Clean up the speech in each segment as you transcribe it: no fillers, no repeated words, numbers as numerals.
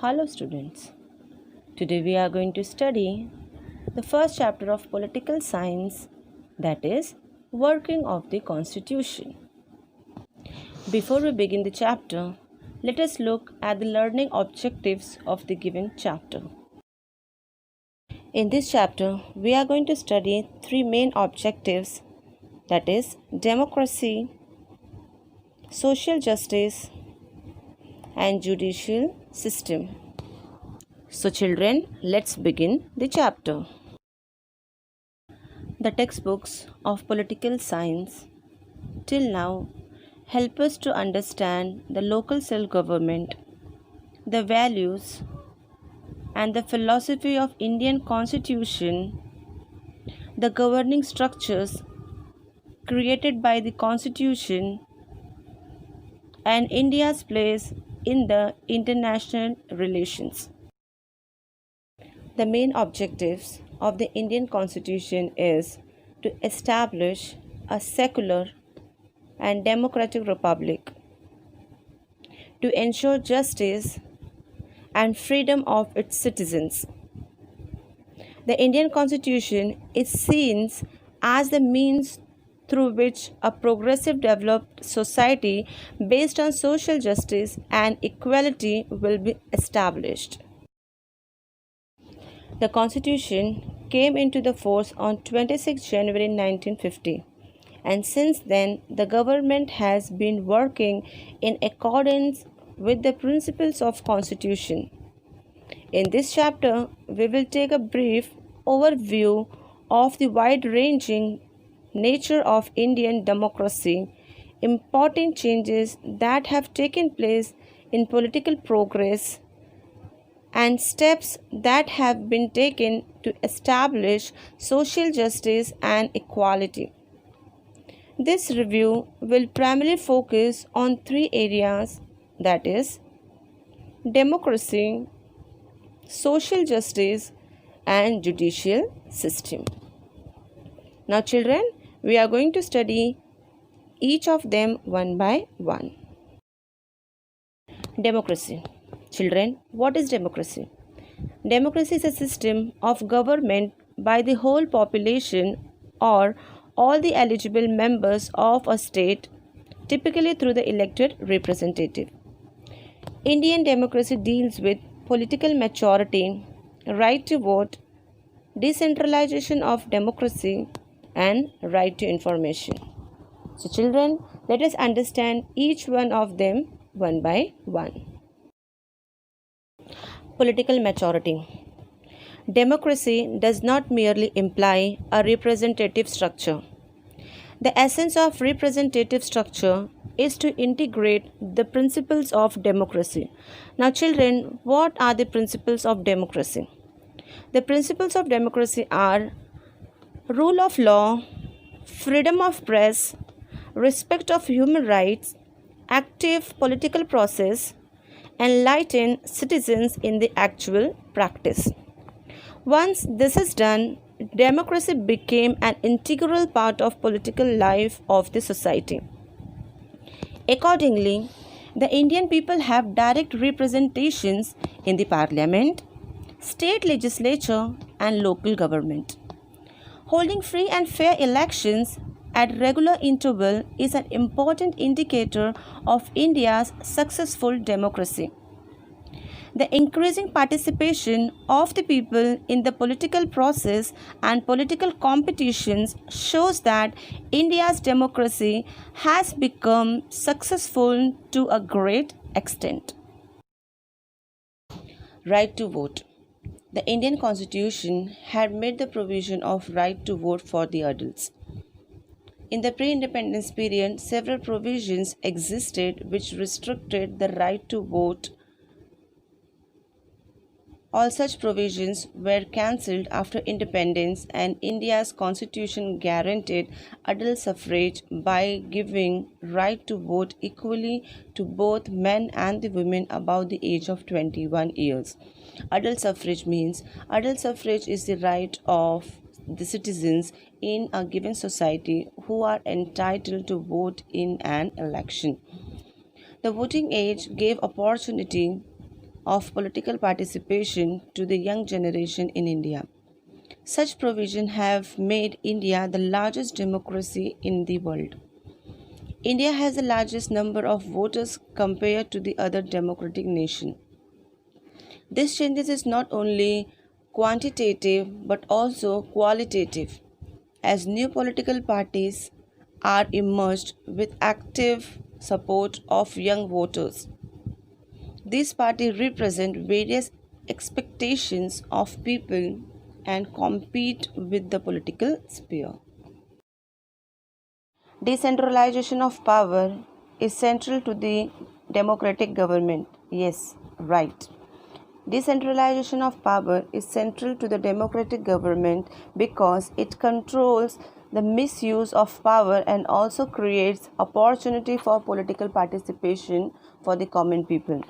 Hello, students. Today we are going to study the first chapter of political science, that is, working of the Constitution. Before we begin the chapter, let us look at the learning objectives of the given chapter. In this chapter, we are going to study three main objectives, that is, democracy, social justice, and judicial system. So, children, let's begin the chapter. The textbooks of political science till now help us to understand the local self government, the values, and the philosophy of Indian Constitution, the governing structures created by the Constitution, and India's place in the international relations. The main objectives of the Indian Constitution is to establish a secular and democratic republic, to ensure justice and freedom of its citizens. The Indian Constitution is seen as the means through which a progressive developed society based on social justice and equality will be established. The Constitution came into the force on 26 January 1950, and since then the government has been working in accordance with the principles of Constitution. In this chapter, we will take a brief overview of the wide-ranging nature of Indian democracy, important changes that have taken place in political progress, and steps that have been taken to establish social justice and equality. This review will primarily focus on three areas, that is, democracy, social justice, and judicial system. Now, children, we are going to study each of them one by one. Democracy. Children, what is democracy? Democracy is a system of government by the whole population or all the eligible members of a state, typically through the elected representative. Indian democracy deals with political maturity, right to vote, decentralization of democracy, and right to information. So, children, let us understand each one of them one by one. Political maturity. Democracy does not merely imply a representative structure. The essence of representative structure is to integrate the principles of democracy. Now, children, what are the principles of democracy? The principles of democracy are rule of law, freedom of press, respect of human rights, active political process, enlighten citizens in the actual practice. Once this is done, democracy became an integral part of political life of the society. Accordingly, the Indian people have direct representations in the parliament, state legislature, and local government. Holding free and fair elections at regular interval is an important indicator of India's successful democracy. The increasing participation of the people in the political process and political competitions shows that India's democracy has become successful to a great extent. Right to vote. The Indian Constitution had made the provision of right to vote for the adults. In the pre-independence period, several provisions existed which restricted the right to vote. All such provisions were cancelled after independence, and India's constitution guaranteed adult suffrage by giving right to vote equally to both men and the women above the age of 21 years. Adult suffrage means adult suffrage is the right of the citizens in a given society who are entitled to vote in an election. The voting age gave opportunity of political participation to the young generation in India. Such provisions have made India the largest democracy in the world. India has the largest number of voters compared to the other democratic nations. This changes is not only quantitative but also qualitative, as new political parties are emerged with active support of young voters. These parties represent various expectations of people and compete with the political sphere. Decentralization of power is central to the democratic government. Yes, right. Decentralization of power is central to the democratic government because it controls the misuse of power and also creates opportunity for political participation for the common people.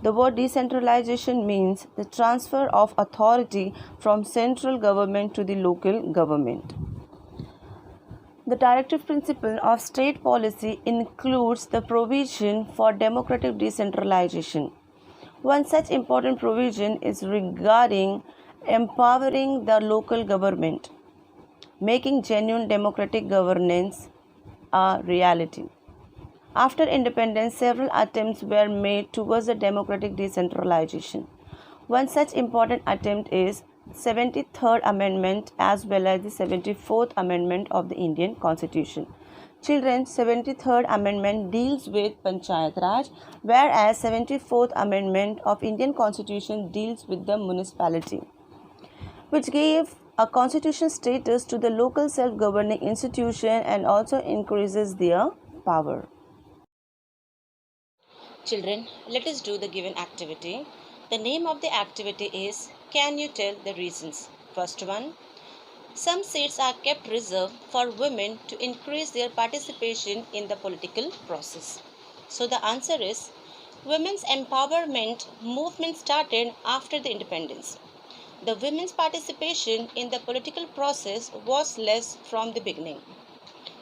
The word decentralization means the transfer of authority from central government to the local government. The directive principle of state policy includes the provision for democratic decentralization. One such important provision is regarding empowering the local government, making genuine democratic governance a reality. After independence, several attempts were made towards the democratic decentralization. One such important attempt is 73rd Amendment as well as the 74th Amendment of the Indian Constitution. Children, 73rd Amendment deals with Panchayat Raj, whereas 74th Amendment of Indian Constitution deals with the municipality, which gave a constitutional status to the local self-governing institution and also increases their power. Children, let us do the given activity. The name of the activity is Can you tell the reasons? First one, some seats are kept reserved for women to increase their participation in the political process. So the answer is women's empowerment movement started after the independence. The women's participation in the political process was less from the beginning.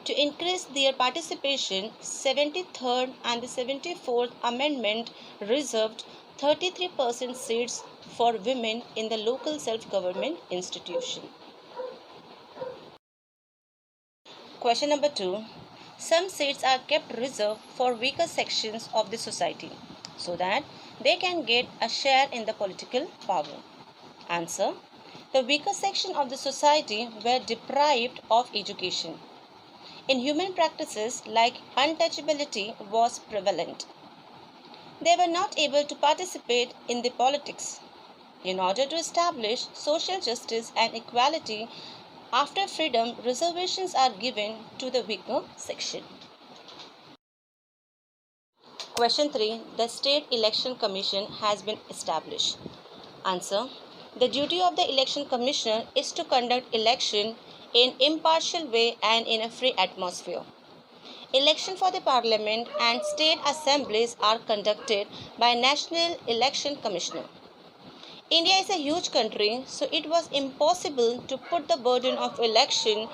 To increase their participation, 73rd and the 74th Amendment reserved 33% seats for women in the local self-government institution. Question number 2. Some seats are kept reserved for weaker sections of the society so that they can get a share in the political power. Answer. The weaker section of the society were deprived of education. In human practices like untouchability was prevalent. They were not able to participate in the politics. In order to establish social justice and equality, after freedom, reservations are given to the weaker section. Question 3. The State Election Commission has been established. Answer. The duty of the Election Commissioner is to conduct election in impartial way and in a free atmosphere. Election for the Parliament and state assemblies are conducted by National Election Commissioner. India is a huge country, so it was impossible to put the burden of election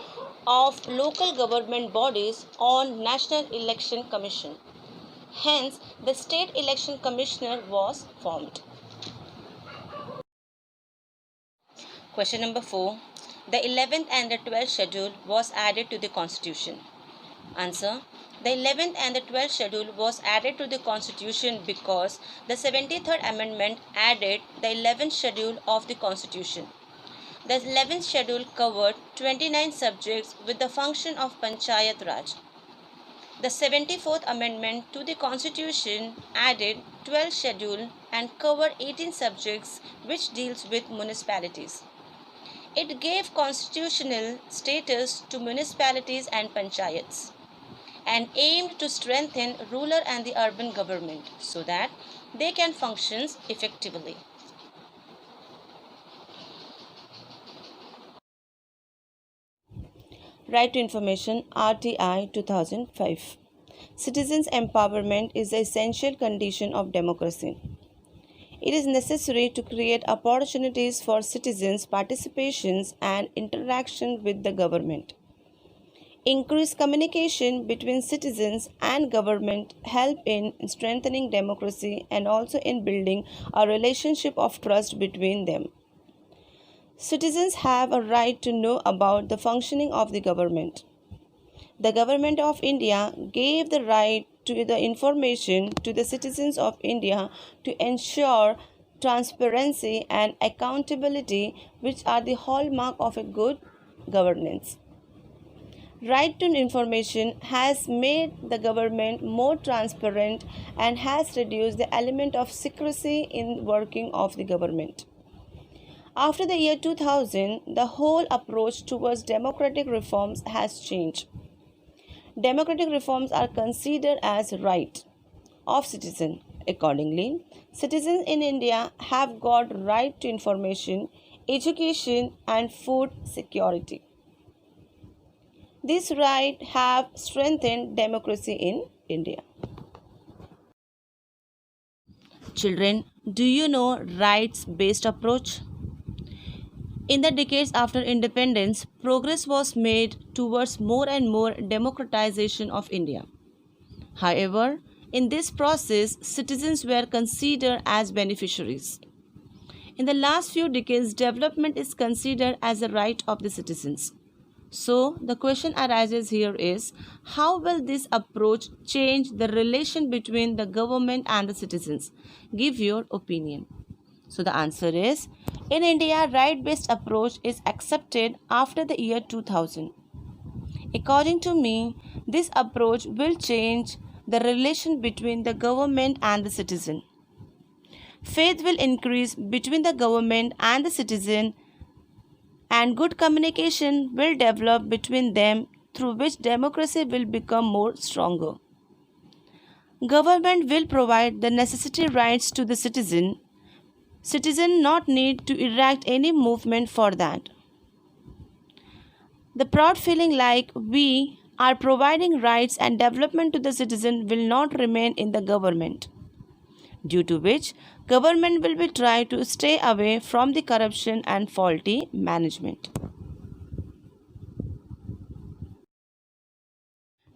of local government bodies on National Election Commission. Hence, the State Election Commissioner was formed. Question number 4. The 11th and the 12th schedule was added to the Constitution. Answer. The 11th and the 12th schedule was added to the Constitution because the 73rd Amendment added the 11th schedule of the Constitution. The 11th schedule covered 29 subjects with the function of Panchayat Raj. The 74th Amendment to the Constitution added 12th schedule and covered 18 subjects which deals with municipalities. It gave constitutional status to municipalities and panchayats and aimed to strengthen rural and the urban government so that they can function effectively. Right to Information RTI 2005. Citizens' empowerment is the essential condition of democracy. It is necessary to create opportunities for citizens' participations and interaction with the government. Increased communication between citizens and government help in strengthening democracy and also in building a relationship of trust between them. Citizens have a right to know about the functioning of the government. The government of India gave the right to the information to the citizens of India to ensure transparency and accountability, which are the hallmark of a good governance. Right to information has made the government more transparent and has reduced the element of secrecy in working of the government. After the year 2000, the whole approach towards democratic reforms has changed. Democratic reforms are considered as right of citizen. Accordingly, citizens in India have got right to information, education and food security. These rights have strengthened democracy in India. Children, do you know rights-based approach? In the decades after independence, progress was made towards more and more democratization of India. However, in this process, citizens were considered as beneficiaries. In the last few decades, development is considered as a right of the citizens. So, the question arises here is, how will this approach change the relation between the government and the citizens? Give your opinion. So, the answer is, in India, right-based approach is accepted after the year 2000. According to me, this approach will change the relation between the government and the citizen. Faith will increase between the government and the citizen, and good communication will develop between them, through which democracy will become more stronger. Government will provide the necessary rights to the citizen not need to erect any movement for that. The proud feeling like we are providing rights and development to the citizen will not remain in the government, due to which government will be trying to stay away from the corruption and faulty management.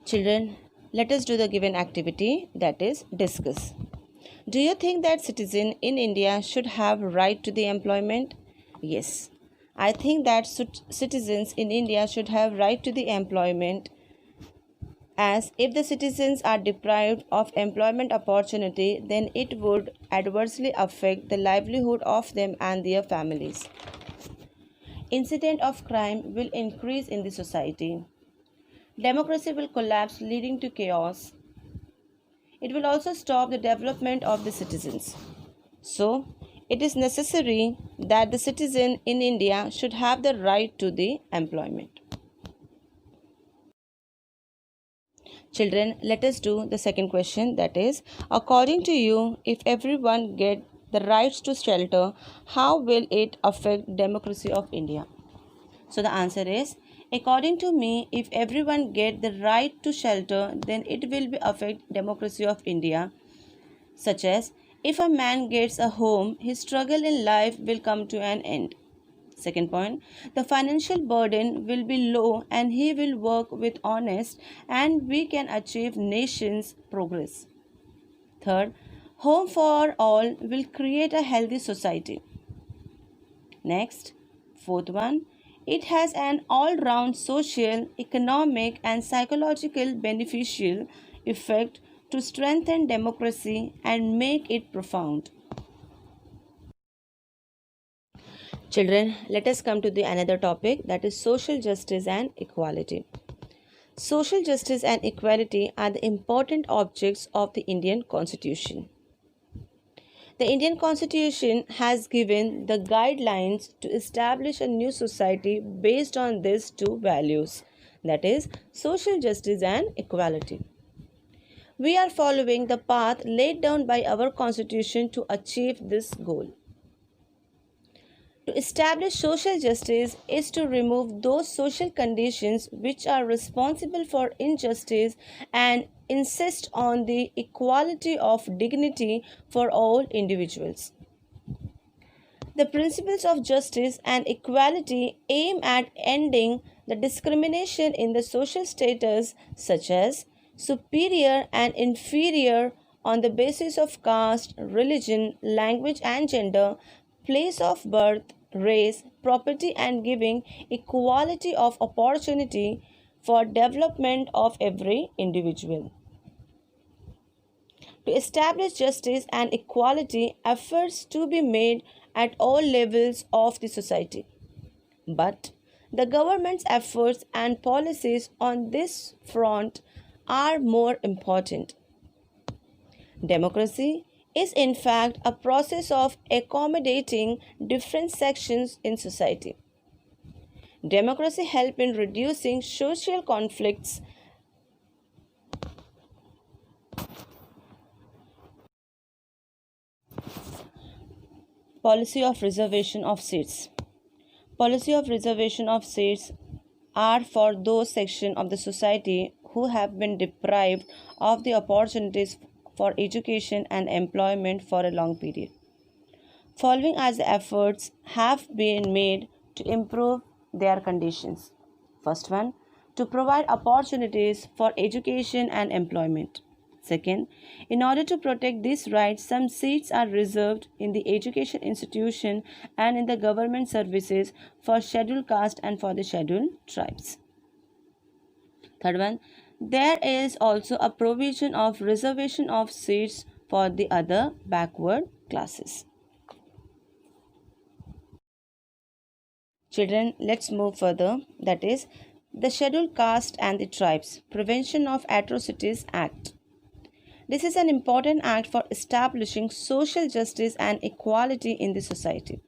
Children, let us do the given activity, that is discuss. Do you think that citizen in India should have right to the employment? Yes. I think that citizens in India should have right to the employment, as if the citizens are deprived of employment opportunity, then it would adversely affect the livelihood of them and their families. Incident of crime will increase in the society. Democracy will collapse, leading to chaos. It will also stop the development of the citizens. So, it is necessary that the citizen in India should have the right to the employment. Children, let us do the second question, that is, according to you, if everyone get the rights to shelter, how will it affect democracy of India? So the answer is, according to me, if everyone get the right to shelter, then it will be affect democracy of India, such as if a man gets a home, his struggle in life will come to an end. Second point, the financial burden will be low and he will work with honest and we can achieve nation's progress. Third, home for all will create a healthy society. Next, fourth one, it has an all-round social, economic and psychological beneficial effect to strengthen democracy and make it profound. Children, let us come to the another topic, that is social justice and equality. Social justice and equality are the important objects of the Indian Constitution. The Indian Constitution has given the guidelines to establish a new society based on these two values, that is social justice and equality. We are following the path laid down by our Constitution to achieve this goal. To establish social justice is to remove those social conditions which are responsible for injustice and insist on the equality of dignity for all individuals. The principles of justice and equality aim at ending the discrimination in the social status, such as superior and inferior on the basis of caste, religion, language, and gender, place of birth, race, property, and giving equality of opportunity for development of every individual. To establish justice and equality, efforts to be made at all levels of the society. But the government's efforts and policies on this front are more important. Democracy is in fact a process of accommodating different sections in society. Democracy helps in reducing social conflicts. Policy of reservation of seats. Policy of reservation of seats are for those sections of the society who have been deprived of the opportunities for education and employment for a long period. Following as the efforts have been made to improve their conditions. First one, to provide opportunities for education and employment. Second, in order to protect these rights, some seats are reserved in the education institution and in the government services for scheduled caste and for the scheduled tribes. Third one, there is also a provision of reservation of seats for the other backward classes. Children, let's move further. That is the Scheduled Caste and the Tribes Prevention of Atrocities Act. This is an important act for establishing social justice and equality in the society.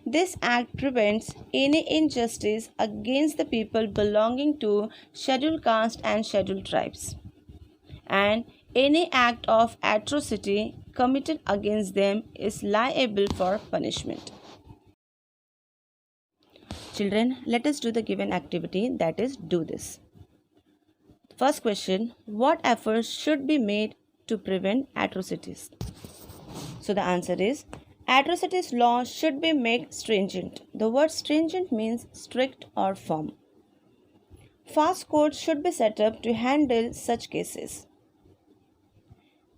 This act prevents any injustice against the people belonging to scheduled caste and scheduled tribes, and any act of atrocity committed against them is liable for punishment. Children, let us do the given activity, that is, do this. First question, what efforts should be made to prevent atrocities? So the answer is, atrocities law should be made stringent. The word stringent means strict or firm. Fast courts should be set up to handle such cases.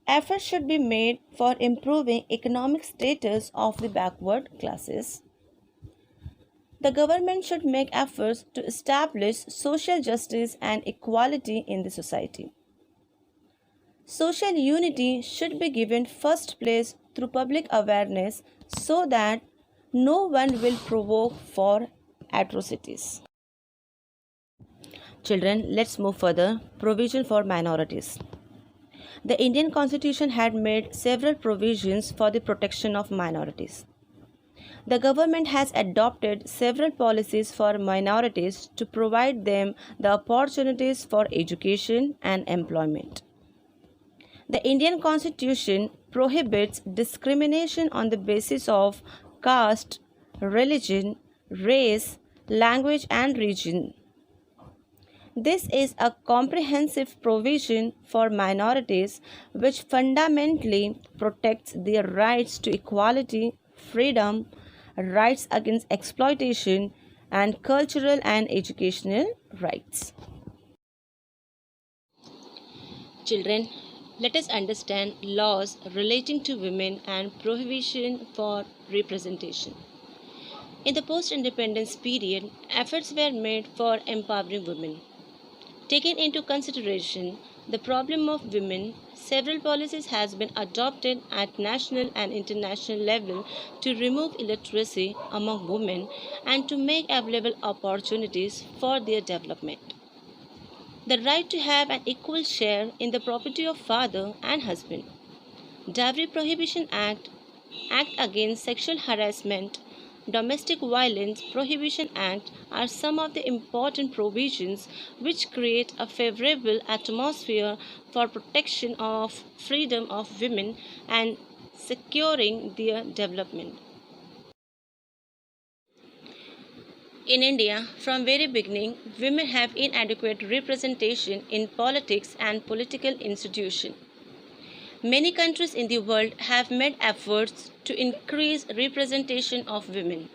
Efforts should be made for improving economic status of the backward classes. The government should make efforts to establish social justice and equality in the society. Social unity should be given first place through public awareness so that no one will provoke for atrocities. Children, let's move further. Provision for minorities. The Indian Constitution had made several provisions for the protection of minorities. The government has adopted several policies for minorities to provide them the opportunities for education and employment. The Indian Constitution prohibits discrimination on the basis of caste, religion, race, language, and region. This is a comprehensive provision for minorities which fundamentally protects their rights to equality, freedom, rights against exploitation, and cultural and educational rights. Children, let us understand laws relating to women and prohibition for representation. In the post-independence period, efforts were made for empowering women. Taking into consideration the problem of women, several policies have been adopted at national and international level to remove illiteracy among women and to make available opportunities for their development. The right to have an equal share in the property of father and husband. Dowry Prohibition Act, Act Against Sexual Harassment, Domestic Violence Prohibition Act are some of the important provisions which create a favorable atmosphere for protection of freedom of women and securing their development. In India, from very beginning, women have inadequate representation in politics and political institutions. Many countries in the world have made efforts to increase representation of women.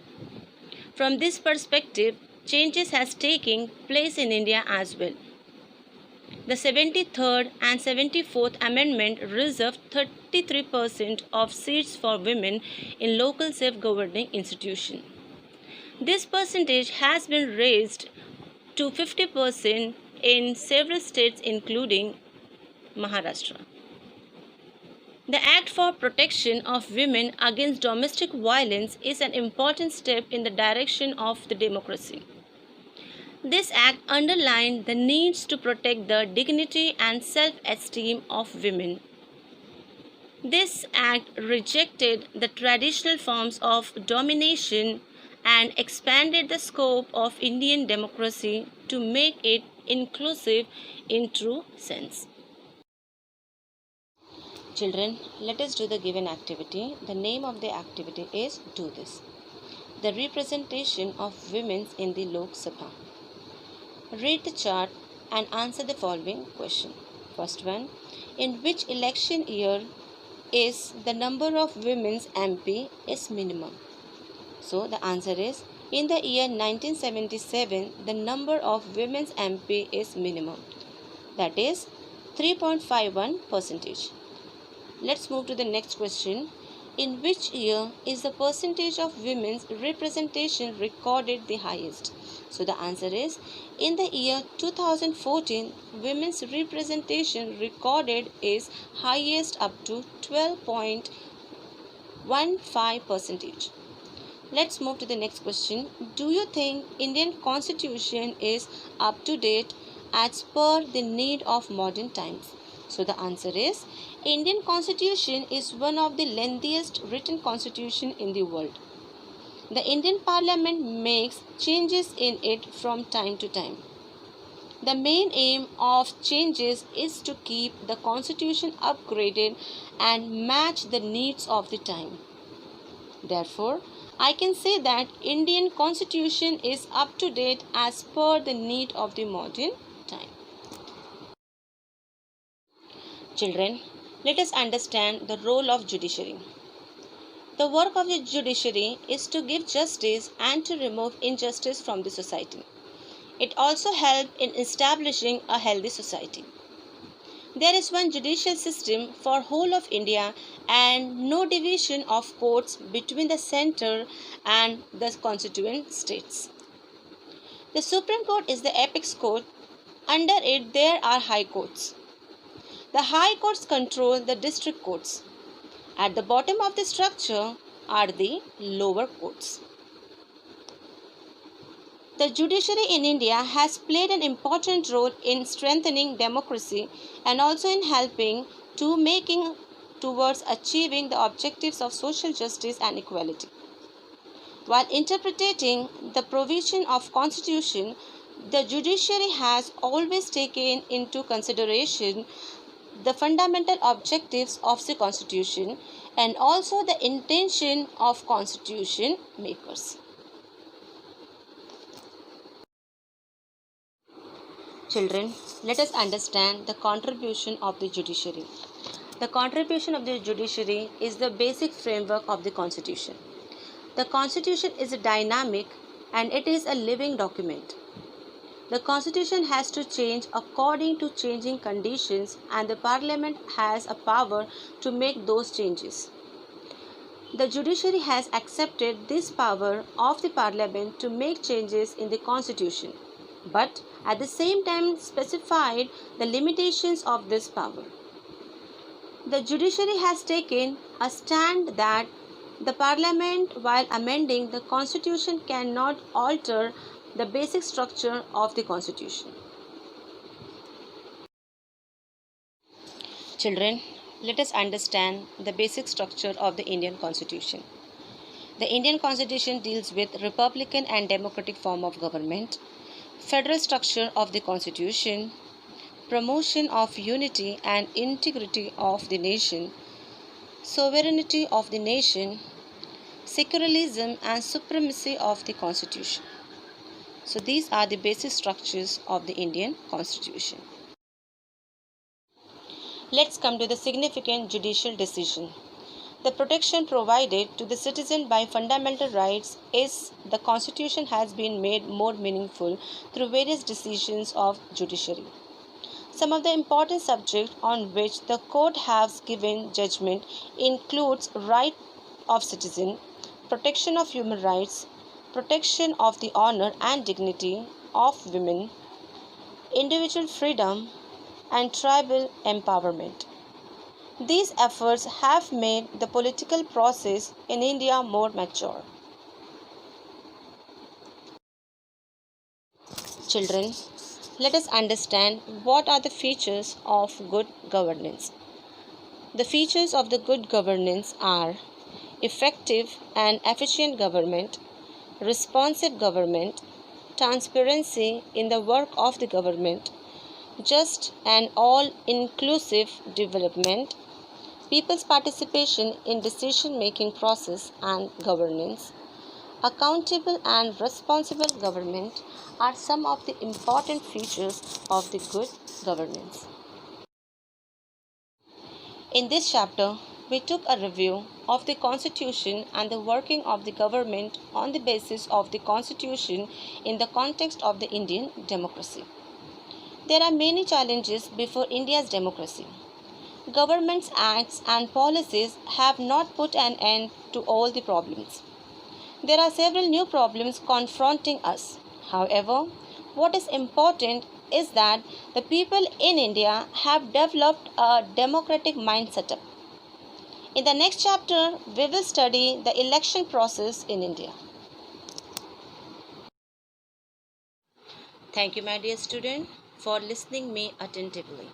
From this perspective, changes has taken place in India as well. The 73rd and 74th Amendment reserved 33% of seats for women in local self-governing institutions. This percentage has been raised to 50% in several states including Maharashtra. The Act for Protection of Women Against Domestic Violence is an important step in the direction of the democracy. This act underlined the needs to protect the dignity and self-esteem of women. This act rejected the traditional forms of domination and expanded the scope of Indian democracy to make it inclusive in true sense. Children, let us do the given activity. The name of the activity is Do This. The representation of women in the Lok Sabha. Read the chart and answer the following question. First one, in which election year is the number of women's MP is minimum? So the answer is, in the year 1977, the number of women's MP is minimum. That is 3.51%. Let's move to the next question. In which year is the percentage of women's representation recorded the highest? So the answer is, in the year 2014, women's representation recorded is highest up to 12.15%. Let's move to the next question. Do you think Indian Constitution is up to date as per the need of modern times? So the answer is, Indian Constitution is one of the lengthiest written constitution in the world. The Indian Parliament makes changes in it from time to time. The main aim of changes is to keep the constitution upgraded and match the needs of the time. Therefore, I can say that Indian Constitution is up to date as per the need of the modern time. Children, let us understand the role of judiciary. The work of the judiciary is to give justice and to remove injustice from the society. It also helps in establishing a healthy society. There is one judicial system for whole of India and no division of courts between the center and the constituent states. The Supreme Court is the apex court. Under it there are high courts. The high courts control the district courts. At the bottom of the structure are the lower courts. The judiciary in India has played an important role in strengthening democracy and also in helping to making towards achieving the objectives of social justice and equality. While interpreting the provision of Constitution, the judiciary has always taken into consideration the fundamental objectives of the Constitution and also the intention of Constitution makers. Children, let us understand the contribution of the judiciary. The contribution of the judiciary is the basic framework of the Constitution. The Constitution is dynamic and it is a living document. The Constitution has to change according to changing conditions and the Parliament has a power to make those changes. The judiciary has accepted this power of the Parliament to make changes in the Constitution, but at the same time specified the limitations of this power. The judiciary has taken a stand that the Parliament, while amending the Constitution, cannot alter the basic structure of the Constitution. Children, let us understand the basic structure of the Indian Constitution. The Indian Constitution deals with republican and democratic form of government, federal structure of the Constitution, promotion of unity and integrity of the nation, sovereignty of the nation, secularism and supremacy of the Constitution. So these are the basic structures of the Indian Constitution. Let's come to the significant judicial decision. The protection provided to the citizen by fundamental rights is the Constitution has been made more meaningful through various decisions of judiciary. Some of the important subjects on which the court has given judgment includes right of citizen, protection of human rights, protection of the honor and dignity of women, individual freedom, and tribal empowerment. These efforts have made the political process in India more mature. Children, let us understand what are the features of good governance. The features of the good governance are effective and efficient government, responsive government, transparency in the work of the government, just and all inclusive development, people's participation in decision making process and governance, accountable and responsible government are some of the important features of the good governance. In this chapter, we took a review of the Constitution and the working of the government on the basis of the Constitution in the context of the Indian democracy. There are many challenges before India's democracy. Government's acts and policies have not put an end to all the problems. There are several new problems confronting us. However, what is important is that the people in India have developed a democratic mindset. In the next chapter, we will study the election process in India. Thank you, my dear student, for listening me attentively.